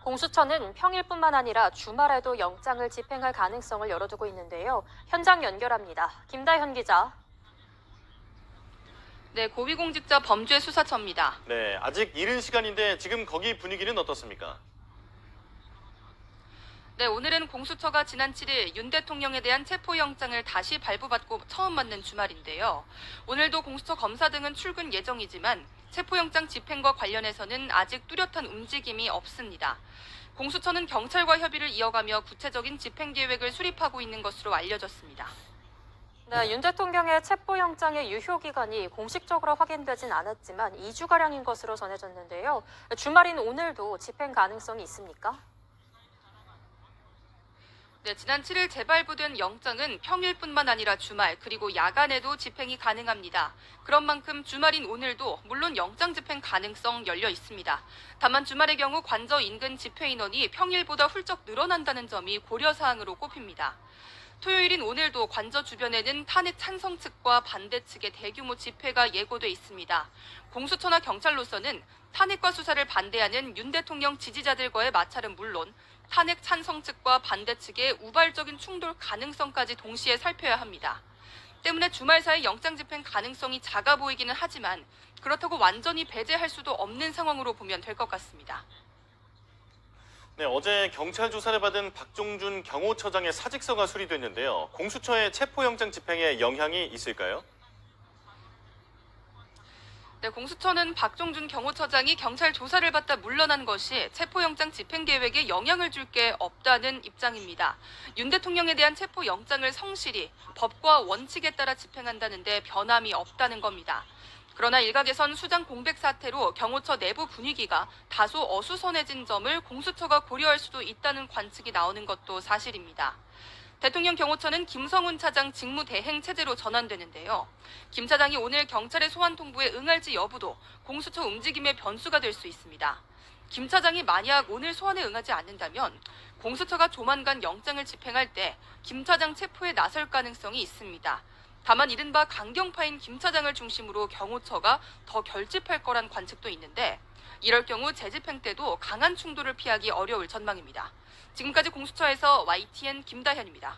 공수처는 평일뿐만 아니라 주말에도 영장을 집행할 가능성을 열어두고 있는데요. 현장 연결합니다. 김다현 기자. 네, 고위공직자 범죄수사처입니다. 네, 아직 이른 시간인데 지금 거기 분위기는 어떻습니까? 네, 오늘은 공수처가 지난 7일 윤 대통령에 대한 체포영장을 다시 발부받고 처음 맞는 주말인데요. 오늘도 공수처 검사 등은 출근 예정이지만 체포영장 집행과 관련해서는 아직 뚜렷한 움직임이 없습니다. 공수처는 경찰과 협의를 이어가며 구체적인 집행 계획을 수립하고 있는 것으로 알려졌습니다. 네, 윤 대통령의 체포영장의 유효기간이 공식적으로 확인되진 않았지만 2주가량인 것으로 전해졌는데요. 주말인 오늘도 집행 가능성이 있습니까? 네, 지난 7일 재발부된 영장은 평일뿐만 아니라 주말 그리고 야간에도 집행이 가능합니다. 그런 만큼 주말인 오늘도 물론 영장 집행 가능성 열려 있습니다. 다만 주말의 경우 관저 인근 집회 인원이 평일보다 훌쩍 늘어난다는 점이 고려사항으로 꼽힙니다. 토요일인 오늘도 관저 주변에는 탄핵 찬성 측과 반대 측의 대규모 집회가 예고돼 있습니다. 공수처나 경찰로서는 탄핵과 수사를 반대하는 윤 대통령 지지자들과의 마찰은 물론 탄핵 찬성 측과 반대 측의 우발적인 충돌 가능성까지 동시에 살펴야 합니다. 때문에 주말 사이 영장 집행 가능성이 작아 보이기는 하지만 그렇다고 완전히 배제할 수도 없는 상황으로 보면 될 것 같습니다. 네, 어제 경찰 조사를 받은 박종준 경호처장의 사직서가 수리됐는데요. 공수처의 체포영장 집행에 영향이 있을까요? 네, 공수처는 박종준 경호처장이 경찰 조사를 받다 물러난 것이 체포영장 집행 계획에 영향을 줄 게 없다는 입장입니다. 윤 대통령에 대한 체포영장을 성실히 법과 원칙에 따라 집행한다는데 변함이 없다는 겁니다. 그러나 일각에선 수장 공백 사태로 경호처 내부 분위기가 다소 어수선해진 점을 공수처가 고려할 수도 있다는 관측이 나오는 것도 사실입니다. 대통령 경호처는 김성훈 차장 직무 대행 체제로 전환되는데요. 김 차장이 오늘 경찰의 소환 통보에 응할지 여부도 공수처 움직임의 변수가 될 수 있습니다. 김 차장이 만약 오늘 소환에 응하지 않는다면 공수처가 조만간 영장을 집행할 때 김 차장 체포에 나설 가능성이 있습니다. 다만 이른바 강경파인 김 차장을 중심으로 경호처가 더 결집할 거란 관측도 있는데 이럴 경우 재집행 때도 강한 충돌을 피하기 어려울 전망입니다. 지금까지 공수처에서 YTN 김다현입니다.